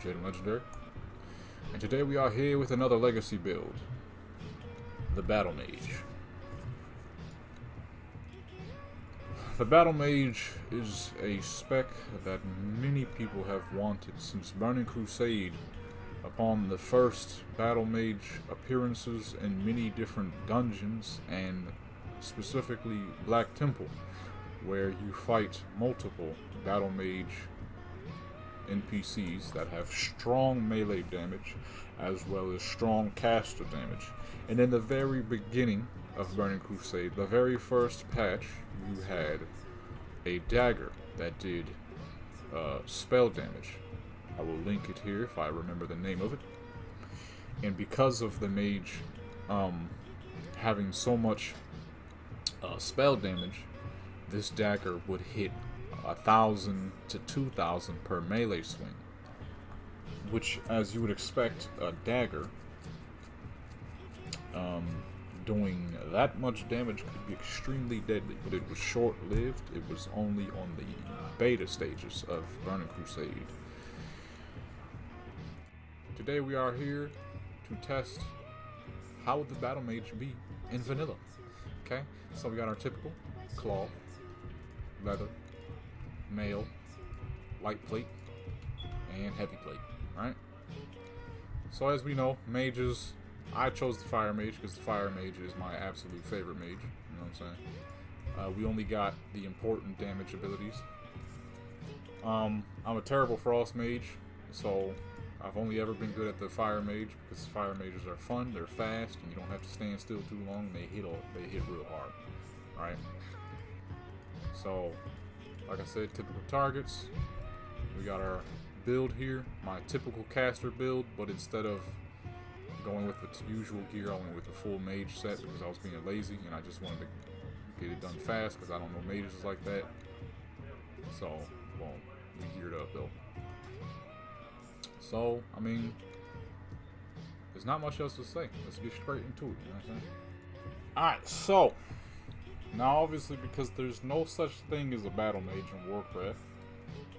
Jaden Legendary, and today we are here with another legacy build, the Battle-Mage. The Battle-Mage is a spec that many people have wanted since Burning Crusade upon the first Battle-Mage appearances in many different dungeons, and specifically Black Temple, where you fight multiple Battle-Mage NPCs that have strong melee damage as well as strong caster damage. And in the very beginning of Burning Crusade, the very first patch, you had a dagger that did spell damage. I will link it here if I remember the name of it. And because of the mage having so much spell damage, this dagger would hit 1,000 to 2,000 per melee swing, which, as you would expect, a dagger doing that much damage could be extremely deadly. But it was short-lived. It was only on the beta stages of Burning Crusade. Today we are here to test how would the Battle-Mage be in vanilla. Okay, so we got our typical cloth, leather, mail, light plate, and heavy plate. Alright? So as we know, mages, I chose the fire mage because the fire mage is my absolute favorite mage. You know what I'm saying? We only got the important damage abilities. I'm a terrible frost mage, so I've only ever been good at the fire mage because fire mages are fun, they're fast, and you don't have to stand still too long, and they hit real hard. Right? So, like I said, typical targets. We got our build here, my typical caster build, but instead of going with the usual gear, I went with the full mage set because I was being lazy and I just wanted to get it done fast because I don't know mages like that. So, boom, we geared up though. So, I mean, there's not much else to say. Let's get straight into it, you know what I'm saying? Alright, so, now obviously because there's no such thing as a battle mage in Warcraft,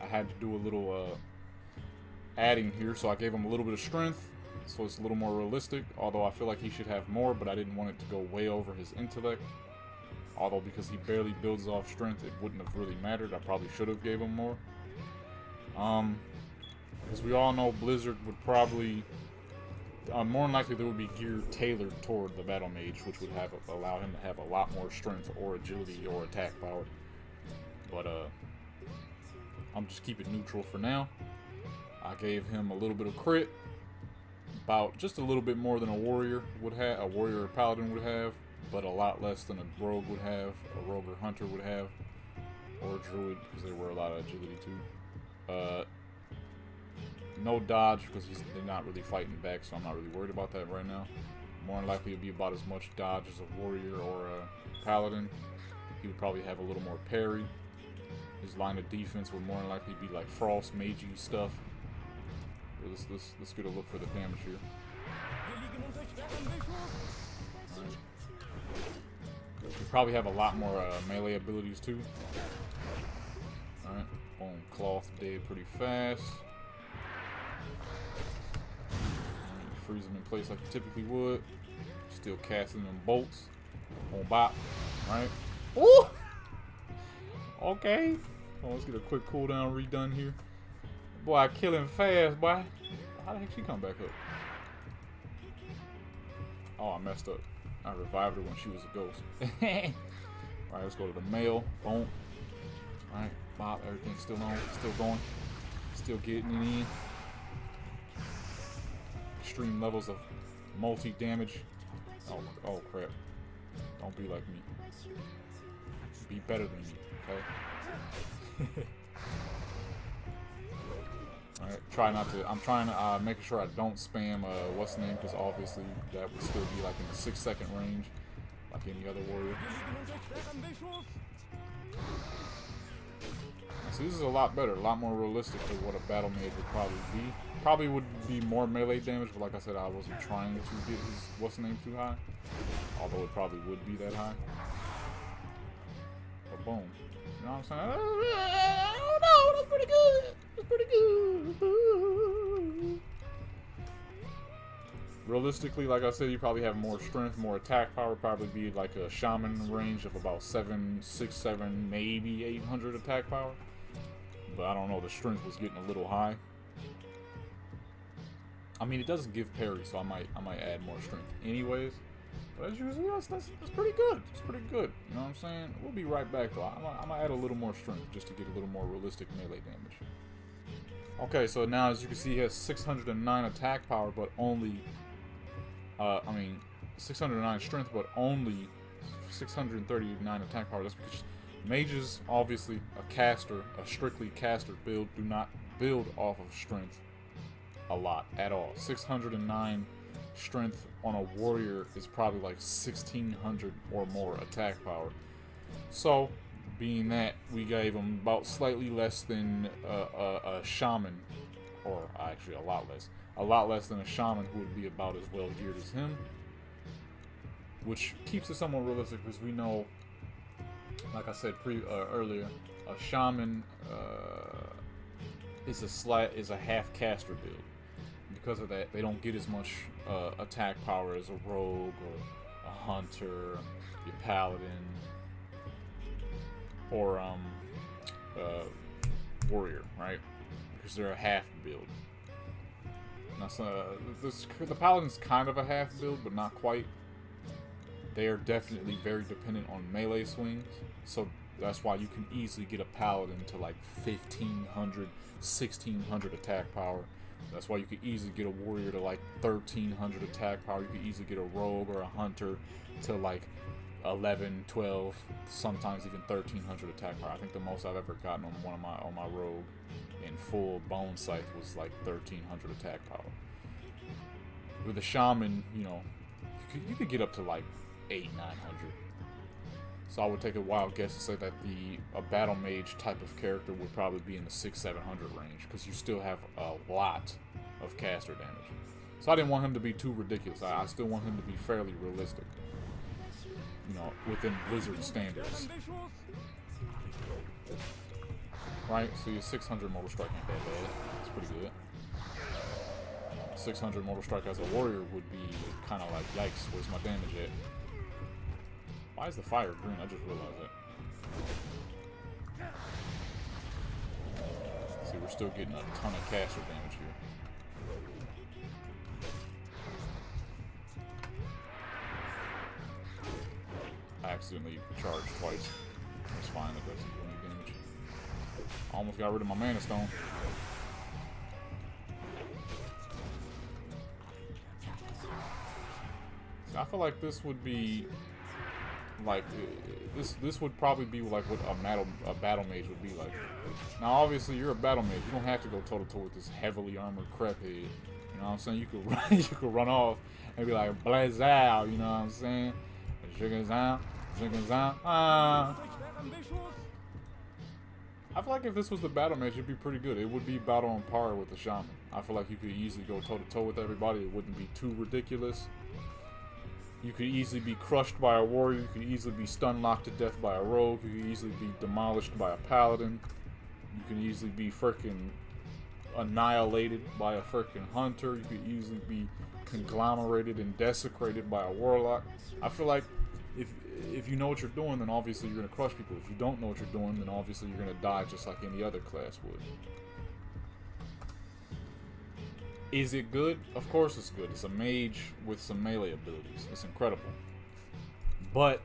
I had to do a little adding here, so I gave him a little bit of strength, so it's a little more realistic, although I feel like he should have more, but I didn't want it to go way over his intellect. Although because he barely builds off strength, it wouldn't have really mattered. I probably should have gave him more. As we all know, Blizzard would probably, more than likely there would be gear tailored toward the Battle Mage, which would allow him to have a lot more strength or agility or attack power. But I'm just keeping it neutral for now. I gave him a little bit of crit, about just a little bit more than a warrior would have, a warrior or paladin would have, but a lot less than a rogue would have, a rogue or hunter would have, or a druid, because there were a lot of agility too. No dodge, because they're not really fighting back, so I'm not really worried about that right now. More than likely, it'd be about as much dodge as a warrior or a paladin. He would probably have a little more parry. His line of defense would more than likely be like frost, magey stuff. Let's get a look for the damage here. Right. We probably have a lot more melee abilities too. Alright, boom, cloth dead pretty fast. Freeze them in place like you typically would. Still casting them bolts. On bop. Right? Ooh! Okay. So let's get a quick cooldown redone here. Boy, I kill him fast, boy. How the heck she come back up? Oh, I messed up. I revived her when she was a ghost. Alright, let's go to the mail. Boom. Alright, bop. Everything's still on. Still going. Still getting it in. Extreme levels of multi-damage. Oh crap. Don't be like me. Be better than me, okay? Alright, try not to. I'm trying to make sure I don't spam what's the name, because obviously that would still be like in the 6-second range, like any other warrior. So this is a lot better, a lot more realistic to what a battle mage would probably be. Probably would be more melee damage, but like I said, I wasn't trying to get his what's the name too high. Although it probably would be that high. But boom. You know what I'm saying? Oh no, that's pretty good. That's pretty good. Realistically, like I said, you probably have more strength, more attack power. Probably be like a shaman range of about 6, 7, maybe 800 attack power. But I don't know. The strength was getting a little high. I mean, it doesn't give parry, so I might add more strength, anyways. But as usual, that's pretty good. It's pretty good. You know what I'm saying? We'll be right back though. I'm gonna add a little more strength just to get a little more realistic melee damage. Okay, so now as you can see, he has 609 attack power, but only. 609 strength, but only 639 attack power. That's because mages, obviously, a strictly caster build, do not build off of strength a lot at all. 609 strength on a warrior is probably like 1600 or more attack power. So, being that, we gave him about slightly less than a shaman, or actually a lot less than a shaman who would be about as well geared as him, which keeps it somewhat realistic because we know, like I said earlier, a shaman is a half caster build. Because of that, they don't get as much attack power as a rogue or a hunter, your paladin, or warrior, right? Because they're a half build. Now, the paladin's kind of a half build, but not quite. They are definitely very dependent on melee swings, so that's why you can easily get a paladin to like 1500, 1600 attack power. That's why you could easily get a warrior to like 1300 attack power. You could easily get a rogue or a hunter to like 11, 12, sometimes even 1300 attack power. I think the most I've ever gotten on my rogue in full bone scythe was like 1300 attack power. With a shaman, you know, you could get up to like 800, 900. So I would take a wild guess to say that a battle mage type of character would probably be in the 600, 700 range, because you still have a lot of caster damage. So I didn't want him to be too ridiculous. I still want him to be fairly realistic, you know, within Blizzard standards. Right, so your 600 Mortal Strike ain't that bad. It's pretty good. 600 Mortal Strike as a warrior would be kind of like, yikes, where's my damage at? Why is the fire green? I just realized that. See, we're still getting a ton of caster damage here. I accidentally charged twice. That's fine, that doesn't do any damage. Almost got rid of my mana stone. See, I feel like this would be like this would probably be like what a battle mage would be like. Now, obviously, you're a battle mage. You don't have to go toe to toe with this heavily armored crap head. You know what I'm saying? You could run off and be like blazow. You know what I'm saying? Zigazam. I feel like if this was the battle mage, it'd be pretty good. It would be battle on par with the shaman. I feel like you could easily go toe to toe with everybody. It wouldn't be too ridiculous. You could easily be crushed by a warrior. You could easily be stun locked to death by a rogue. You could easily be demolished by a paladin. You can easily be freaking annihilated by a freaking hunter. You could easily be conglomerated and desecrated by a warlock. I feel like if you know what you're doing, then obviously you're going to crush people. If you don't know what you're doing, then obviously you're going to die just like any other class would. Is it good? Of course it's good. It's a mage with some melee abilities. It's incredible. But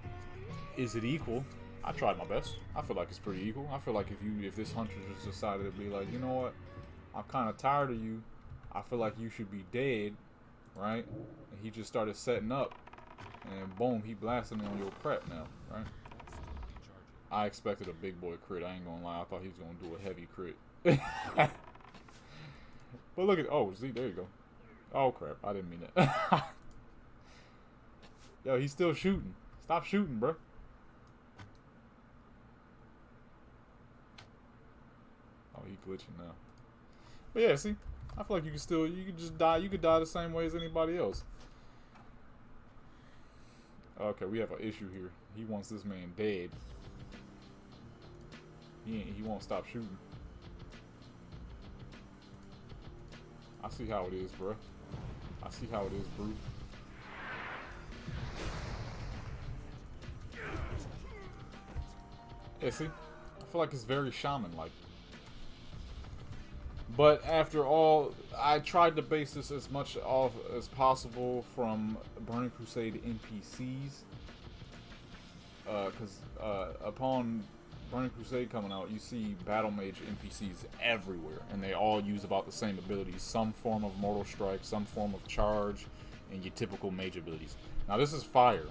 is it equal? I tried my best. I feel like it's pretty equal. I feel like if this hunter just decided to be like, you know what, I'm kind of tired of you. I feel like you should be dead, right? And he just started setting up, and boom, he blasting on your crap now, right? I expected a big boy crit. I ain't gonna lie. I thought he was gonna do a heavy crit. But look at, oh, see, there you go. Oh, crap. I didn't mean that. Yo, he's still shooting. Stop shooting, bro. Oh, he glitching now. But yeah, see, I feel like you could just die. You could die the same way as anybody else. Okay, we have an issue here. He wants this man dead. He won't stop shooting. I see how it is, bro. I see how it is, Brute. Yeah, see? I feel like it's very shaman-like. But after all, I tried to base this as much off as possible from Burning Crusade NPCs. Because upon Burning Crusade coming out, you see Battle-Mage NPCs everywhere. And they all use about the same abilities. Some form of Mortal Strike, some form of Charge, and your typical mage abilities. Now this is fire.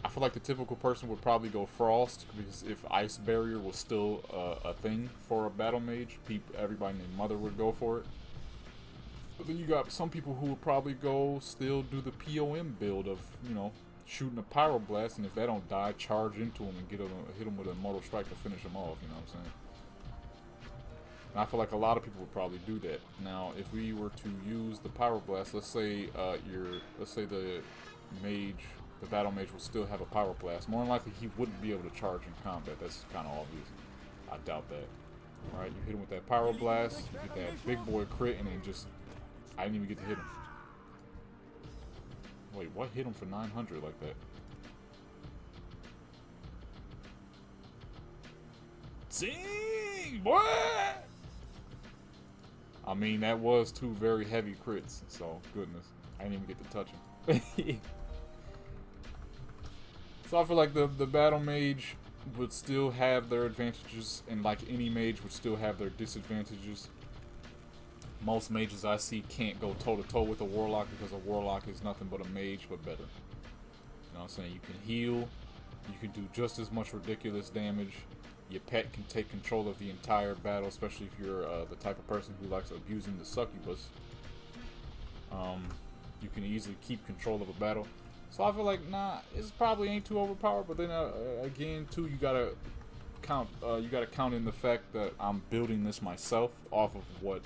I feel like the typical person would probably go Frost, because if Ice Barrier was still a thing for a Battle Mage, everybody named Mother would go for it. But then you got some people who would probably still do the POM build of, you know, shooting a Pyro Blast, and if they don't die, charge into them and hit them with a Mortal Strike to finish them off, you know what I'm saying? And I feel like a lot of people would probably do that. Now, if we were to use the Pyro Blast, let's say the Mage... the Battle Mage will still have a Pyro Blast. More than likely, he wouldn't be able to charge in combat. That's kind of obvious. I doubt that. Alright, you hit him with that Pyro Blast, you get that big boy crit, and then just... I didn't even get to hit him. Wait, what hit him for 900 like that? Dang, boy! I mean, that was 2 very heavy crits, so goodness. I didn't even get to touch him. So I feel like the Battle Mage would still have their advantages, and like any mage would still have their disadvantages. Most mages I see can't go toe-to-toe with a Warlock, because a Warlock is nothing but a mage, but better. You know what I'm saying? You can heal, you can do just as much ridiculous damage. Your pet can take control of the entire battle, especially if you're the type of person who likes abusing the succubus. You can easily keep control of a battle. So I feel like, nah, it probably ain't too overpowered. But then again, too, you gotta count in the fact that I'm building this myself off of what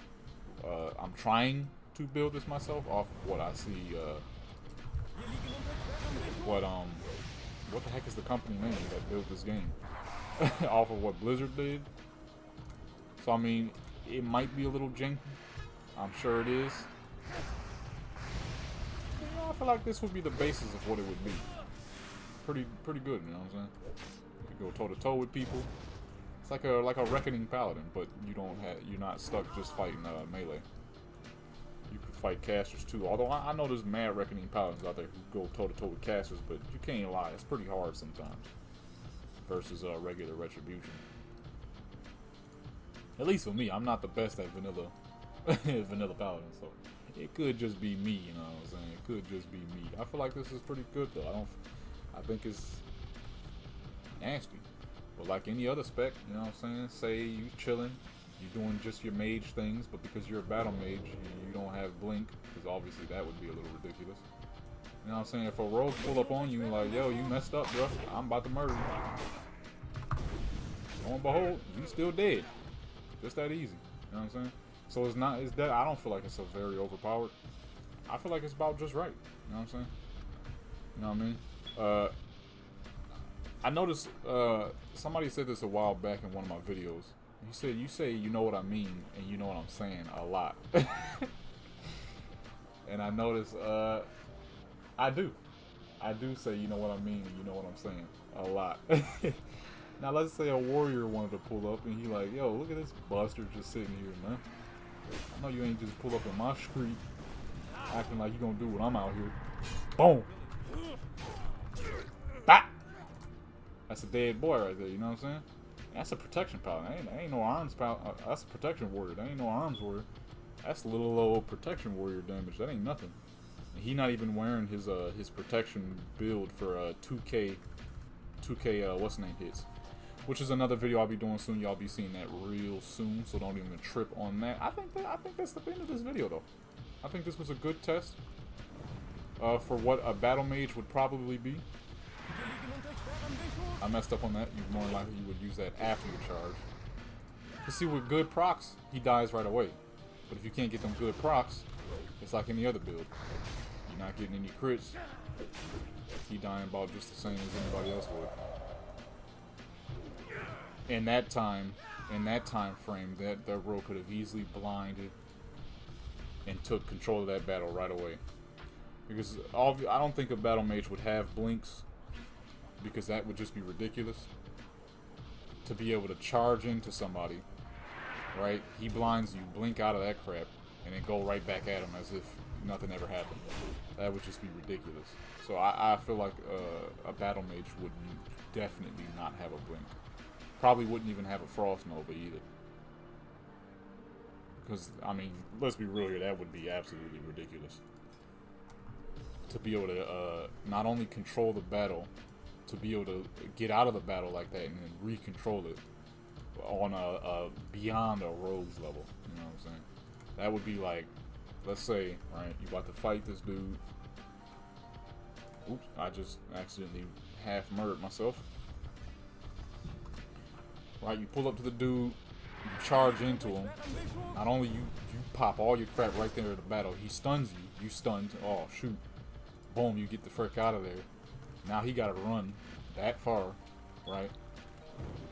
I'm trying to build this myself off of what I see. What the heck is the company name that built this game? Off of what Blizzard did. So I mean, it might be a little janky. I'm sure it is. I feel like this would be the basis of what it would be. Pretty good, you know what I'm saying? You could go toe to toe with people. It's like a Reckoning Paladin, but you're not stuck just fighting melee. You could fight casters too. Although I know there's mad Reckoning Paladins out there who go toe to toe with casters, but you can't lie, it's pretty hard sometimes. Versus regular Retribution. At least for me, I'm not the best at vanilla vanilla Paladin, so it could just be me, you know what I'm saying? It could just be me. I feel like this is pretty good though. I think it's nasty. But like any other spec, you know what I'm saying? Say you chilling, you doing just your mage things, but because you're a battle mage, you don't have blink, because obviously that would be a little ridiculous. You know what I'm saying? If a rogue pull up on you like, yo, you messed up, bro, I'm about to murder you. Lo and behold, you still dead. Just that easy. You know what I'm saying? So I don't feel like it's a very overpowered. I feel like it's about just right. You know what I'm saying? You know what I mean? I noticed somebody said this a while back in one of my videos. He said, you say you know what I mean and you know what I'm saying a lot. And I noticed I do say you know what I mean and you know what I'm saying a lot. Now let's say a warrior wanted to pull up and he like, yo, look at this buster just sitting here, man. I know you ain't just pull up in my street acting like you gonna do what I'm out here. Boom. Bah! That's a dead boy right there, you know what I'm saying? That's a protection paladin. That ain't no arms paladin. That's a protection warrior. That ain't no arms warrior. That's a little old protection warrior damage. That ain't nothing. And he not even wearing his protection build for 2K what's the name hits. Which is another video I'll be doing soon. Y'all be seeing that real soon, so don't even trip on that. I think that's the end of this video though. I think this was a good test for what a battle mage would probably be. I messed up on that. You more likely you would use that after your charge. You see, with good procs, he dies right away. But if you can't get them good procs, it's like any other build. You're not getting any crits. He dying about just the same as anybody else would. In that time frame, that rogue could have easily blinded and took control of that battle right away. Because I don't think a battle mage would have blinks, because that would just be ridiculous. To be able to charge into somebody, right? He blinds you, blink out of that crap, and then go right back at him as if nothing ever happened. That would just be ridiculous. So I feel like a battle mage would definitely not have a blink. Probably wouldn't even have a frost nova either. Because, I mean, let's be real here, that would be absolutely ridiculous. To be able to not only control the battle, to be able to get out of the battle like that and then re-control it on a beyond a rogue's level. You know what I'm saying? That would be like, let's say, right, you about to fight this dude. Oops, I just accidentally half murdered myself. Right, you pull up to the dude, you charge into him. Not only you pop all your crap right there in the battle, he stuns you, you stunned, oh shoot. Boom, you get the frick out of there. Now he gotta run that far, right?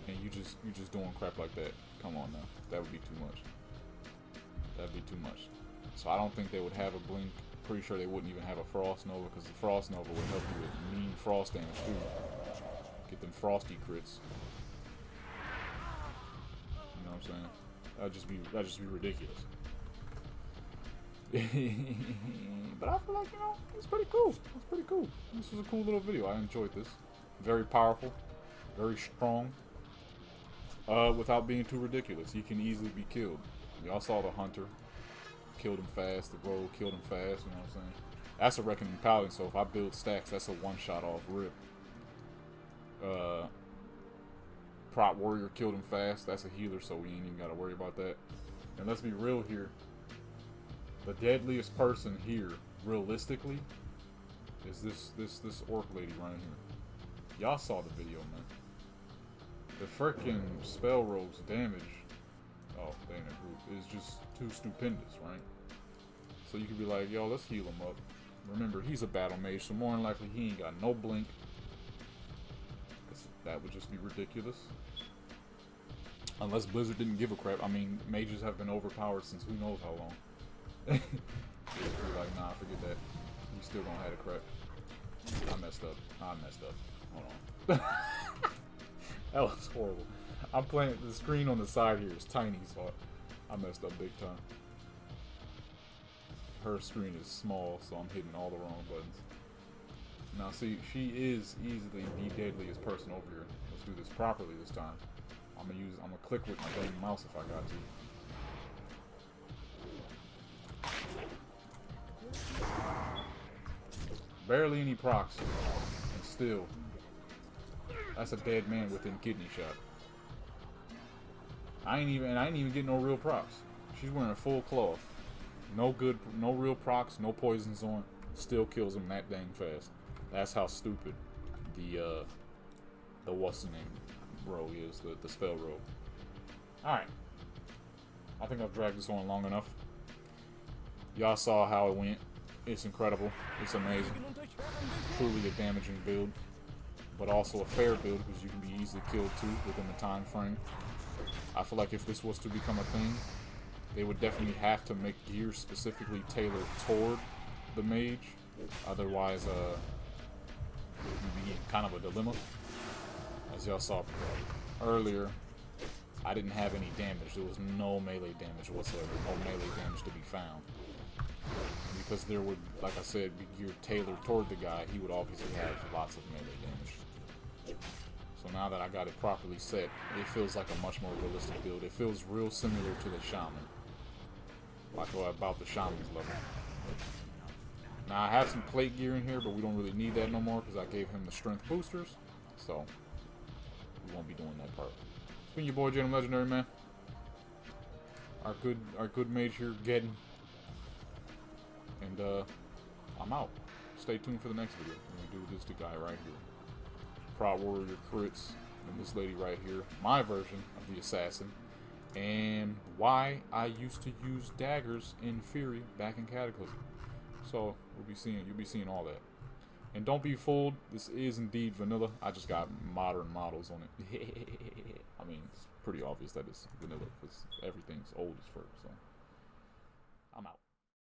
And you just doing crap like that. Come on now. That would be too much. That'd be too much. So I don't think they would have a blink. Pretty sure they wouldn't even have a frost nova, because the frost nova would help you with mean frost damage too. Get them frosty crits. You know what I'm saying? That'd just be ridiculous. But I feel like, you know, it's pretty cool. It's pretty cool. This was a cool little video. I enjoyed this. Very powerful. Very strong. Without being too ridiculous. He can easily be killed. Y'all saw the hunter. Killed him fast. The rogue killed him fast. You know what I'm saying? That's a reckoning paladin, so if I build stacks, that's a one-shot off rip. Prot warrior killed him fast. That's a healer, so we ain't even gotta worry about that. And let's be real here. The deadliest person here, realistically, is this orc lady running here. Y'all saw the video, man. The frickin' spell rogue's damage, oh, they in a group, is just too stupendous, right? So you could be like, yo, let's heal him up. Remember, he's a battle mage, so more than likely he ain't got no blink. That would just be ridiculous. Unless Blizzard didn't give a crap. I mean, mages have been overpowered since who knows how long. Just be like, nah, forget that. You still gonna have the crap. I messed up. Hold on. That was horrible. I'm playing, the screen on the side here is tiny, so I messed up big time. Her screen is small, so I'm hitting all the wrong buttons. Now see, she is easily the deadliest person over here. Let's do this properly this time. I'm gonna click with my dang mouse if I got to. Barely any procs, and still, that's a dead man within kidney shot. I ain't even getting no real procs. She's wearing a full cloth. No real procs, no poisons on. Still kills him that dang fast. That's how stupid the what's the name rogue is, the spell rogue. Alright. I think I've dragged this on long enough. Y'all saw how it went. It's incredible. It's amazing. Truly a damaging build. But also a fair build, because you can be easily killed too within the time frame. I feel like if this was to become a thing, they would definitely have to make gear specifically tailored toward the mage. Otherwise, you'd be in kind of a dilemma. As y'all saw earlier, I didn't have any damage. There was no melee damage whatsoever. No melee damage to be found. Because there would, like I said, be geared tailored toward the guy, he would obviously have lots of melee damage. So now that I got it properly set, it feels like a much more realistic build. It feels real similar to the Shaman. Like about the Shaman's level. Now I have some plate gear in here, but we don't really need that no more because I gave him the strength boosters. So we won't be doing that part. It's been your boy Jadam Legendary, man. Our good mage here, Geddon. And I'm out. Stay tuned for the next video. I'm gonna do this to guy right here. Prot warrior crits, and this lady right here. My version of the assassin. And why I used to use daggers in Fury back in Cataclysm. So you'll be seeing all that. And don't be fooled, this is indeed vanilla. I just got modern models on it. I mean, it's pretty obvious that it's vanilla because everything's old as fuck. So I'm out.